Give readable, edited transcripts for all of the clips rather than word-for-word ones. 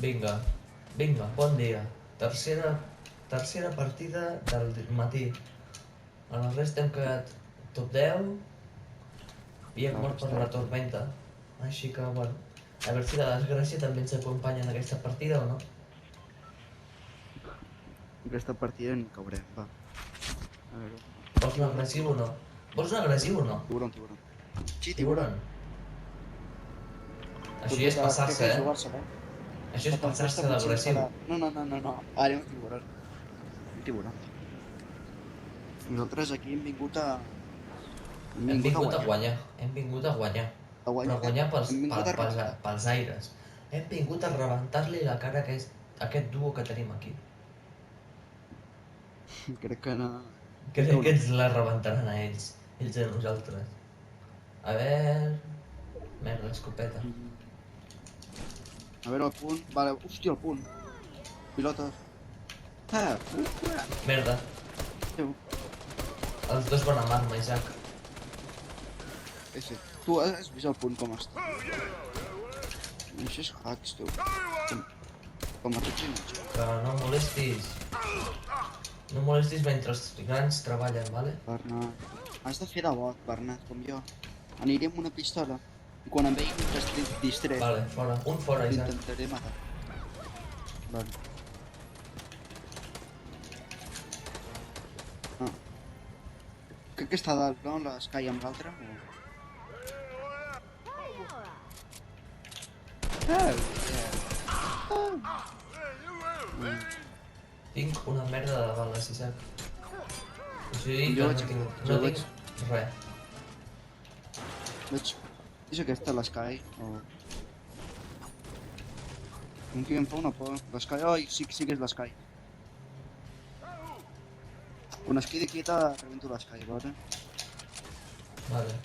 Vinga, vinga, bon dia. Tercera partida del matí. En el rest hem quedat top 10 i hem mort per la tormenta. Així que, bueno, a veure si la desgràcia també ens acompanya en aquesta partida o no. Aquesta partida ni caurem, va. A veure... Vols un agressiu o no? Vols un agressiu o no? Tiburon, tiburon. Sí, Tiburon. tiburon. Això ja és passar-se, eh? Jugar-se-la. Això és passar-se d'agressiu. No. Ara un tiburon. Un tiburon. Nosaltres aquí hem vingut a... Hem vingut a guanyar. Hem vingut a guanyar. A guanyar. Però guanyar Hem vingut a rebentar. pels aires. Hem vingut a rebentar-li la cara a aquest duo que tenim aquí. Crec que no... Crec que ens la rebentaran a ells a nosaltres. A veure... Merda, l'escopeta. A veure el punt. Vale, hòstia, el punt. Pilota. Merda. Déu. Els dos van amb arma, Isaac. Sí. Tu has vist el punt com està? Això és hacks, tu. Com a tots i Que no molestis. No molestis mentre els grans treballen, vale? Bernat. Has de fer de bot, Bernat, com jo. Aniré amb una pistola i quan em vegin que distret, Vale, fora. Un fora, Isaac. l'intentaré matar. Vale. Ah. Crec que està dalt, no? L'Sky amb l'altre? O... Tinc una merda de bales, Isaac. O sigui Jo que no tinc res. Veig... És aquesta l'Sky? O... Com que em fa una por. L'Sky... Ai, sí que és l'Sky. Quan es quedi quieta, rebento l'Sky, vale? Vale.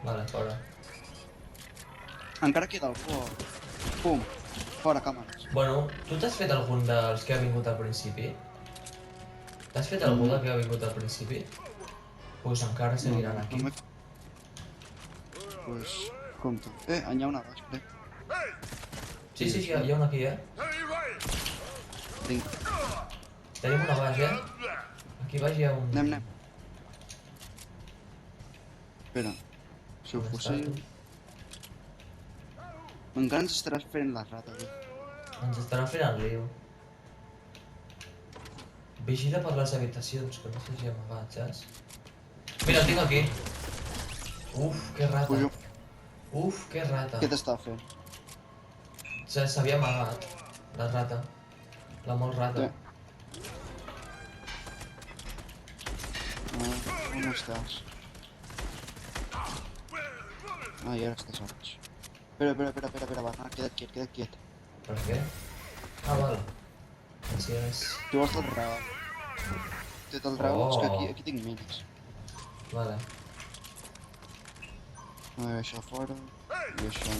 Vale, fora. Encara queda el foc. Pum. Fora, càmeres. Bueno, tu t'has fet algun dels que ha vingut al principi? T'has fet algú del que ha vingut al principi? Pues encara seguiran aquí. Pues, compte. En hi ha una baix, crec. Sí, hi ha una aquí, eh? Vinga. Tenim una baix, eh? Aquí baix hi ha un... Anem. Espera. Si ho On fusil... està, tu? Encara ens estaràs fent la rata, tu. Ens estaran fent el lío. Vigila per les habitacions, que no s'hagi amagat, saps? Mira, el tinc aquí. Uf, que rata. Pujo. Uf, que rata. Què t'està fent? S'havia amagat, la rata. La molt rata. On estàs? Ah, i ara estàs baix. Espera, va, queda't quiet. Per què? Ah, val. Gràcies. Tu vols el raó. Té el raó, és que aquí tinc minis. Vale. A veure, això fora... I això...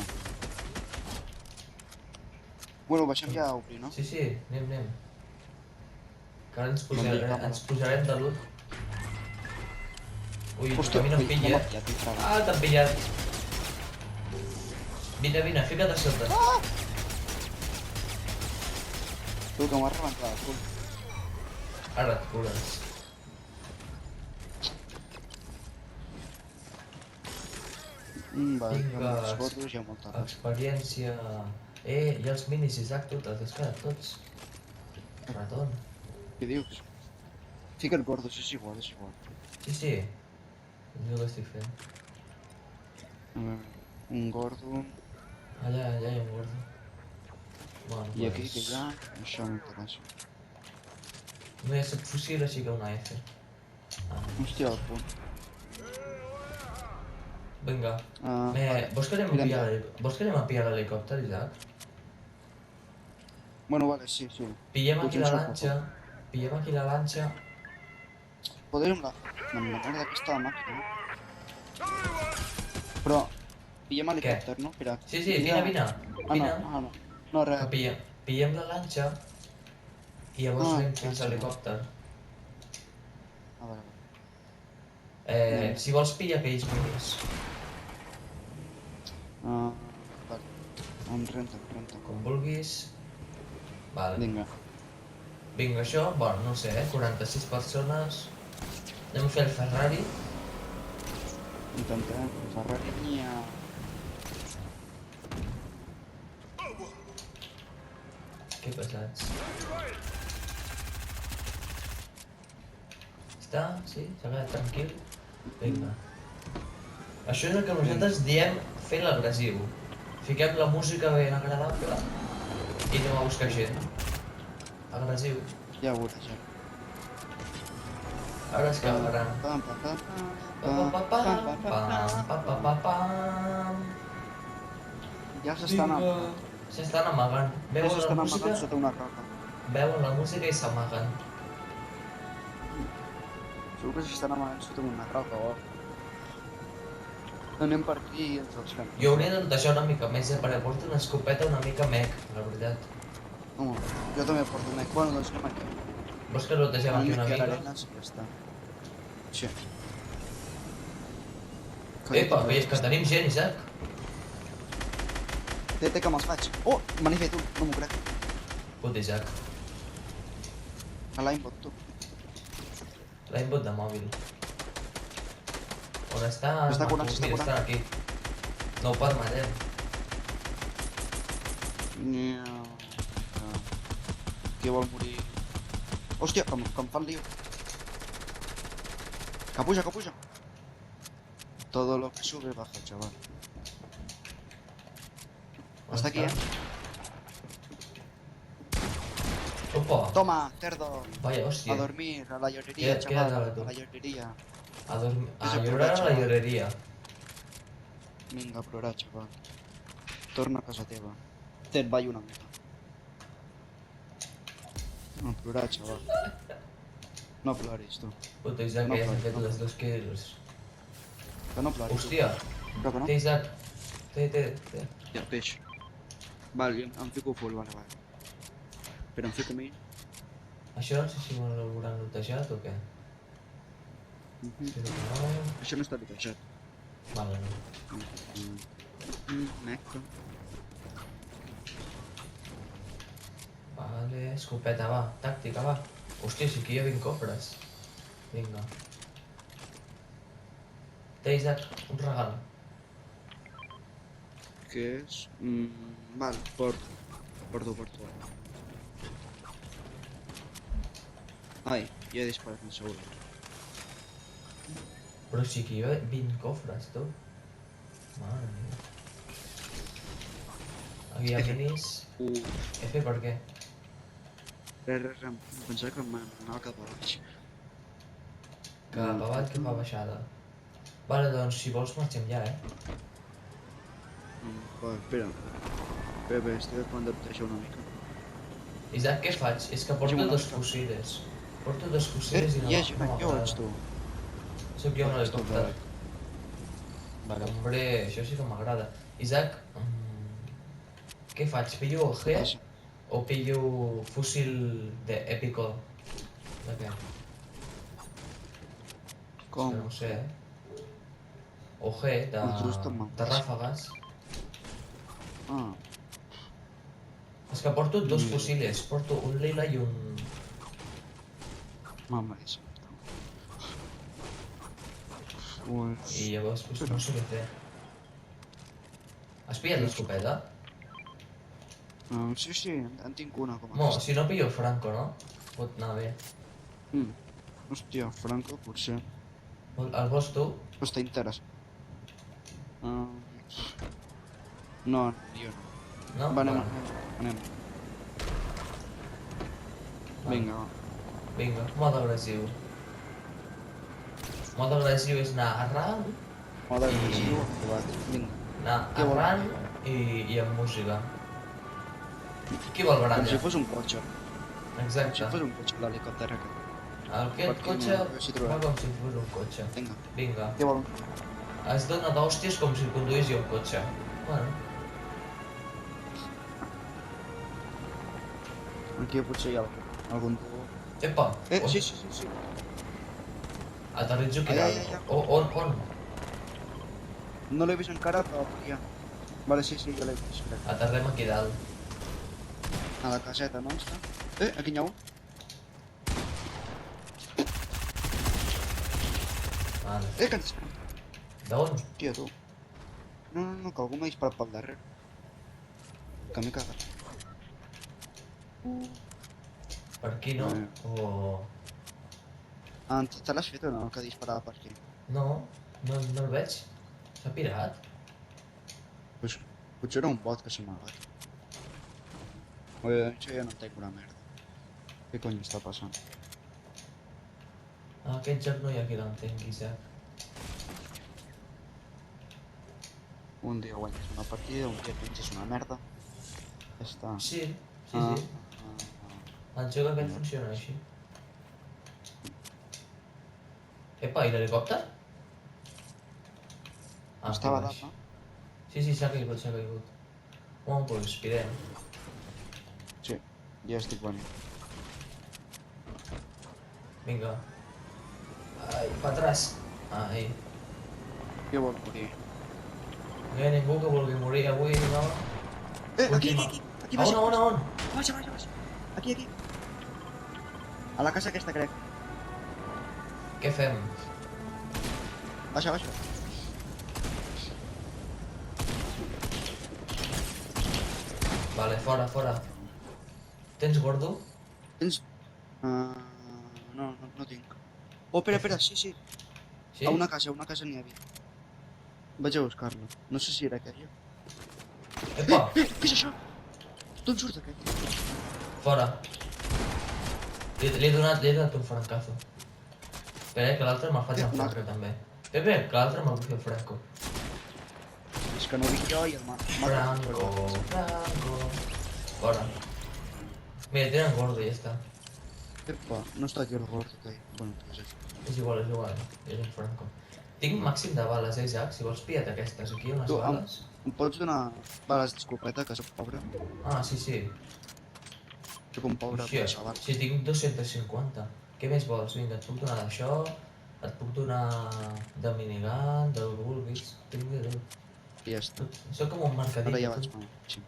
Bueno, baixem ja a obrir, no? Sí, anem. Que ara ens pujarem de loot. Ui, a mi no em pilla, eh? Ah, t'han pillat. Vine, fica't a sota. Tu, que m'has rebentat el cul. Ara et cures. Vale, Vinga, els gordos hi ha molta cosa. experiència... hi ha els minis, Isaac, tu te'ls has quedat tots. Raton. Què dius? Fica't gordos, és igual. Sí. És el que estic fent. A veure, un gordo... Allà hi ha un gordo. Bueno, I aquí que hi ha... Això m'interessa. No hi ha subfusil, així que una F. Hòstia, el punt. Vinga. Vale. Vols que anem a pillar l'helicòpter, Isaac? Bueno, vale, sí. Pillem aquí la lanxa. Podríem la merda aquesta màquina, no? Però... Pillem l'helicòpter, no? Espera. Sí, vine. Ah, no. No, res. Que pillem la lanxa i llavors anem fins a l'helicòpter. A veure. Si vols pilla aquells minis. Em renta. Com vulguis. Vale. Vinga. Vinga, això, bueno, no sé, 46 persones. Anem a fer el Ferrari. Intentem. Ferrari nia. Que pesats. Està? Sí? S'ha quedat tranquil? Vinga. Això és el que nosaltres diem fer l'agressiu. Fiquem la música ben agradable i anem a buscar gent. Agressiu. Ja ho veuràs, ja. Ara es cagaran. Pam, pam, pam, Pam, pam, pam, pam, pam, pam, pam, pam. Ja s'estan Vinga. S'estan amagant. Ja Veuen s'estan la amagant música, sota una roca. veuen la música i s'amaguen. Segur que s'estan amagant sota una roca o... Anem per aquí i ens els fem. Jo hauria de deixar una mica més, perquè porto una escopeta una mica mec, la veritat. Home, jo també porto un... Bueno, doncs anem aquí. Vols que netegem aquí una Mica mica? d'arenes i ja està. Sí. Epa, que tenim gent, Isaac. Té que me'ls faig. Oh, me n'he fet un, no m'ho crec. Puta, Isaac. A l'aimbot, tu. L'aimbot de mòbil. On està? Està Maco? curant, s'està Mira, curant. està aquí. No ho permetem. Qui vol morir? Hòstia, que em fan lío. Que puja. Todo lo que sube baja, chaval. On Està aquí, Opa! Toma, cerdo. Vaya, hòstia. A dormir, a la llorería, Quédate, chaval. quédate, tú. A la llorería. A Vés a llorar a la chaval. lloreria. Vinga, a plorar, chaval. Torna a casa teva. Et ballo una mica. A plorar, chaval. No ploris, tu. Puta, Isaac, No, que ja s'han no, fet no. les 2 kills. Que no ploris. Hòstia! Però que no? Té, Isaac. Té. Ja, peix. Val, jo em fico full, vale. Però em fico mi. Això no sé si m'ho hauran notejat o què. Espero que no. Això no està bitejat. Vale, no. Meca. Vale, escopeta, va. Tàctica, va. Hòstia, sí que hi ha 20 cofres. Vinga. Té, Isaac, un regal. Què és? Val, porto. Ai, ja he disparat en segur. Però sí que hi ha 20 cofres, tu. Mare meva. Aquí hi ha minis. F per què? Res, em pensava que m'anava cap a baix. Cap avall, cap a baixada. Vale, doncs si vols marxem ja, Va, espera. Espera, estic acabant de deixar una mica. Isaac, què faig? És que porto Deixa'm una dos mica. fusiles. Porto dos fusiles i no Hi ha gent, jo m'agrada. ets tu. Soc jo un helicòpter. Vale. Hombre, això sí que m'agrada. Isaac, què faig? Pillo OG o pillo fusil de épico? De què? Com? És que no ho sé, OG, Just amb de ràfegues. Ah, És que porto dos fusiles, porto un lila i un... mama és. Pues... I llavors pues, no sé què fer. Has pillat l'escopeta? Sí, en tinc una com No, aquesta. si no pillo el Franco, no? Pot anar bé. Hòstia, Franco, potser. El vols tu? Està interessant. No, jo no. No? Va, anem. Vale. Vinga, va. Vinga, mode agressiu. Mode agressiu és anar arran, Mode agressiu, activat. Vinga. anar Què vol? arran i amb música. Qui vol Com si baralla? fos un cotxe. Com si Exacte. fos un cotxe, l'helicòpter aquest. Aquest Perquè cotxe no, si va trobem. com si fos un cotxe. Vinga. Vinga. Què vol? Es dona d'hòsties com si conduís un cotxe. Bueno, Aquí potser hi ha algun... epa! Sí. Aterritzo aquí Ai, dalt. ai, ai. On? No l'he vist encara, però ja. Vale, sí, jo l'he vist, crec. Aterrem aquí dalt. A la caseta, no? Està? Aquí n'hi ha un. Vale. Que ens dispara. D'on? Tia, tu. No, que algú m'ha disparat pel darrere. Que m'he cagat. Per aquí no? O... Te l'has fet o no, el que disparava per aquí? No, no el veig. S'ha pirat. Pues, potser era un bot que s'ha amagat. Oye, això ja no entenc una merda. Què cony està passant? Ah, aquest joc no hi ha qui l'entengui, Isaac. Un dia guanyes una partida, un dia penges una merda. Ja està. Sí. Ah. El joc aquest funciona així. Epa, i l'helicòpter? Estava aquí dalt, baix. no? Sí, s'ha caigut. Bueno, pues respirem. Sí, ja estic venint. Vinga. Ai, pa atrás. Ai. Jo vol morir. No hi ha ningú que vulgui morir avui, no? Aquí, Última. aquí, A on? Baixa. Aquí. A la casa aquesta, crec. Què fem? Baixa. Vale, fora. Tens gordo? Tens... No tinc. Oh, espera, sí. Sí? A una casa n'hi havia. Vaig a buscar-lo. No sé si era aquella. Epa! Què és això? D'on surt aquest? Fora. Li he donat un francazo. Espera, que l'altre me'l faig en franco també. Espera, que l'altre me'l vull fer el franco. És que no ho dic jo i el Franco. Fora. Mira, tenen gordo i ja està. Epa, no està aquí el gordo, que... Bueno, què és això? És igual. És un franco. Tinc màxim de bales, Jack? Si vols pilla't aquestes. Aquí hi ha unes Tu, bales. Em pots donar bales d'escopeta, que soc pobre? Ah, sí. Soc un pobre, Hòstia, per xaval. sí, tinc 250. Què més vols? Vinga, et puc donar d'això, et puc donar de minigun, del que vulguis. Tinc de tot. I ja està. Soc com un mercadillo. Ara ja vaig mal. Sí.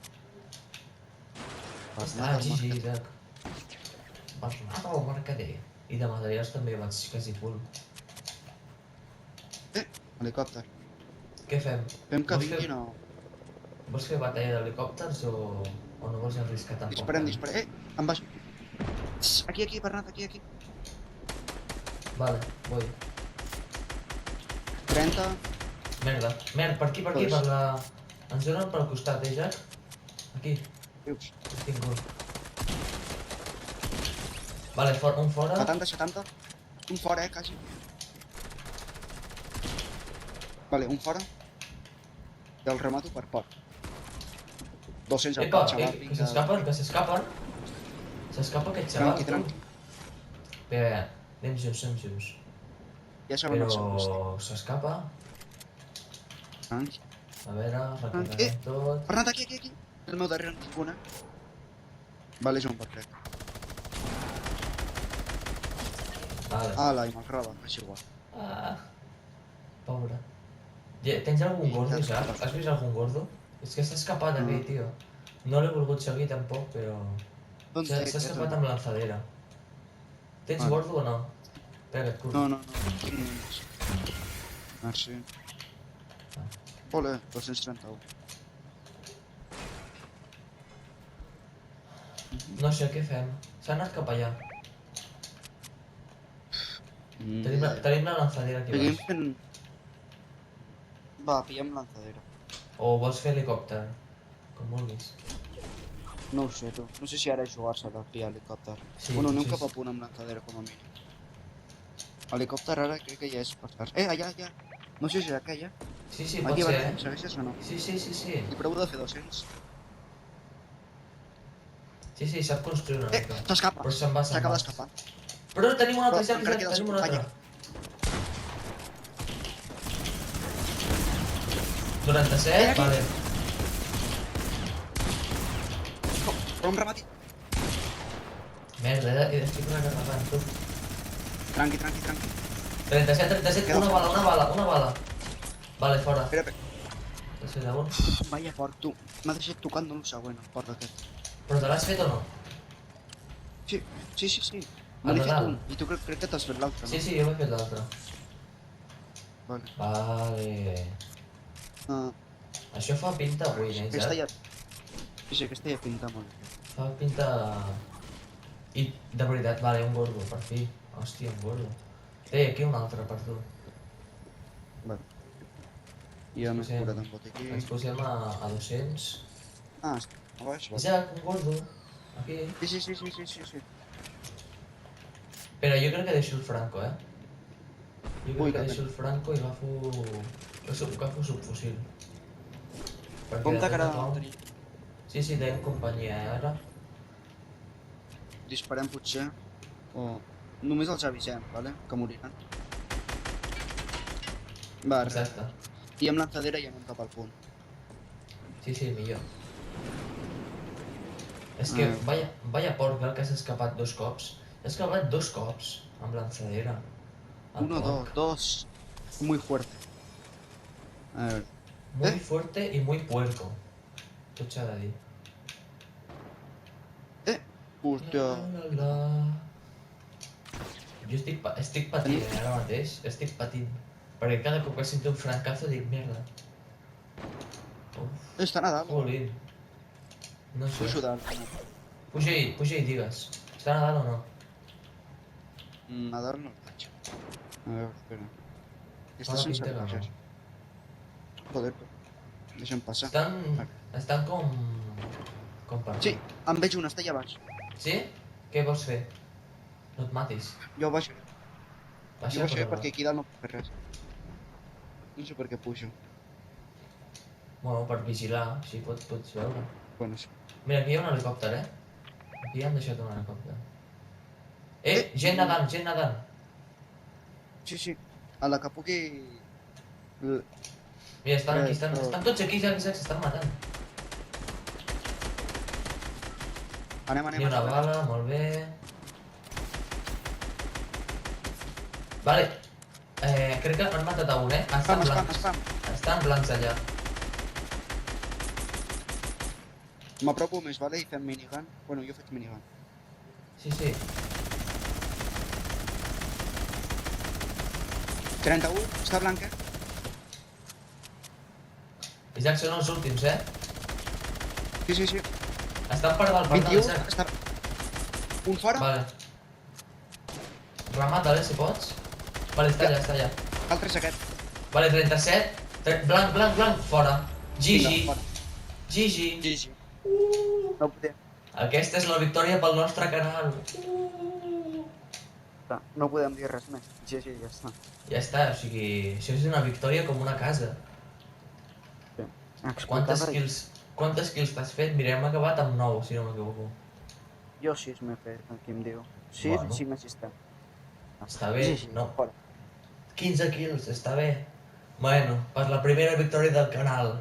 Ah, GG, Isaac. Bernat al mercader. I de materials també vaig quasi full. Helicòpter. Què fem? Fem que Vols fer- vinguin o... Vols fer batalla d'helicòpters o no vols arriscar tampoc? Disparem. Em baixo. Aquí, Bernat, aquí. Vale, voy. 30. Merda, per aquí, Pues- per la... Ens donen pel costat, Jack? Aquí, Dius. tinc un. Vale, un fora. 70. Un fora, quasi. Vale, un fora. I el remato per port. 200 al Epa, cap, xaval. que s'escapen. S'escapa aquest xaval. Tranqui. Espera, anem junts. Ja saben el seu costat. Però s'escapa. Tranqui. A veure, recarreguem tot. Bernat, aquí. El meu darrere en tinc una. Vale, és un pot, crec. Vale. Ala, i me'l roba, és igual. Ah, pobre. Tens algun gordo, Jack? Has vist algun gordo? És que s'ha escapat aquell, tio. No l'he volgut seguir tampoc, però... D'on S'ha escapat amb lanzadera. Tens Vale. gordo o no? Espera, et curo. No. Tinc només. Merci. Ole, 231. No sé què fem. S'ha anat cap allà. Tenim la lanzadera aquí Seguim baix. fent... Va, pillem lanzadera. O vols fer helicòpter? Com vulguis. No ho sé, tu. No sé si ara jugar-se a pillar helicòpter. Sí, Bueno, anem sí, cap a punt amb lanzadera, com a mínim. Helicòpter ara crec que ja és per tard. Allà. No sé si és aquella. Sí, pot Aquí ser, va, segueixes o no? Sí. I provo de fer 200. Sí, sap construir una mica. S'escapa. Però se'n va. S'acaba d'escapar. Però tenim un altre, Però Jack, encara queda el tenim seu un altre. company. 97, Aquí. vale. Però un remati. Merda, estic recarregant tot. Tranqui. 37, Queda una bala. Vale, fora. Espera. Tercera un. Vaya porc, tu. M'ha deixat tocant d'un següent, el porc aquest. Però te l'has fet o no? Sí, sí, sí, sí. Me El l'he de fet dalt? un, i tu crec que t'has fet l'altre, Sí, no? sí, jo m'he fet l'altre. Vale. Vale. Uh, Això fa pinta avui, aquesta ja... eh? Sí, sí, aquesta ja pinta molt bé. Fa pinta... I de veritat, vale, un gordo, per fi. Hòstia, un gordo. Aquí un altre per tu. Vale. I ja m'he Posem- curat en botiquí. Ens posem a 200. Ah, està a baix, vale. Ja, un gordo. Aquí. Sí, sí, sí, sí, sí, sí, sí. Però jo crec que deixo el Franco, eh? Jo crec Ui, que que deixo el Franco i agafo subfusil. Perquè Compte que ara de no tothom- tenim. Sí, sí, tenim companyia, ara. Disparem potser. O... Només els avisem, vale? Que moriran. Va, res. Exacte. I amb lanzadera i anem cap al punt. Sí, sí, millor. És que vaya porc el que s'ha escapat 2 cops. S'ha escapat 2 cops amb lanzadera. El Uno, porc. dos. Muy fuerte. A ver. Muy fuerte y muy puerco. Tot s'ha de dir. Hòstia. La, la, la. Jo estic patint ara mateix. Estic patint. Perquè cada cop que sento un francazo dic merda. Uf, Està Nadal. jolín. No sé. Puixo dalt. Puja i digues. Està Nadal o no? Nadal no el veig. A veure, espera. Està Fa la sense pinta que cotxes. no. Joder, deixa'm passar. Estan com per Sí, en veig un, està allà baix. Sí? Què vols fer? No et matis. Jo baixo. Baixa, Jo baixo però- perquè aquí dalt no puc fer res. No sé per què pujo. Bueno, per vigilar, així pots veure. Bueno, sí. Mira, aquí hi ha un helicòpter, eh? Aquí han deixat un helicòpter. Gent nedant, gent nedant. Sí, sí. A la que pugui... Mira, estan aquí, estan tots aquí, ja s'estan matant. Anem, Ni una bala, molt bé. Vale. Crec que han matat a un, eh? Estan blancs. Estan blancs allà. M'apropo més, vale? I fem minigun. Bueno, jo faig minigun. Sí, sí. 31, està blanc, eh? Isaac, són els últims, eh? Sí, sí, sí. Estan per dalt, 21, Isaac. està... Un fora? Vale. Remata, si pots. Vale, està allà, està allà. L'altre és aquest. Vale, 37. Blanc, fora. Vinga, GG. fora. GG. GG. No podem. Aquesta és la victòria pel nostre canal. No podem dir res més. GG, ja està. Ja està, o sigui, això és una victòria com una casa. Quantes kills t'has fet? Mira, hem acabat amb 9, si no m'equivoco. Jo 6 m'he fet, aquí em diu. 6 Bueno. i 5 assistent. Està bé, GG, no? fora. 15 kills, està bé. Bueno, per la primera victòria del canal.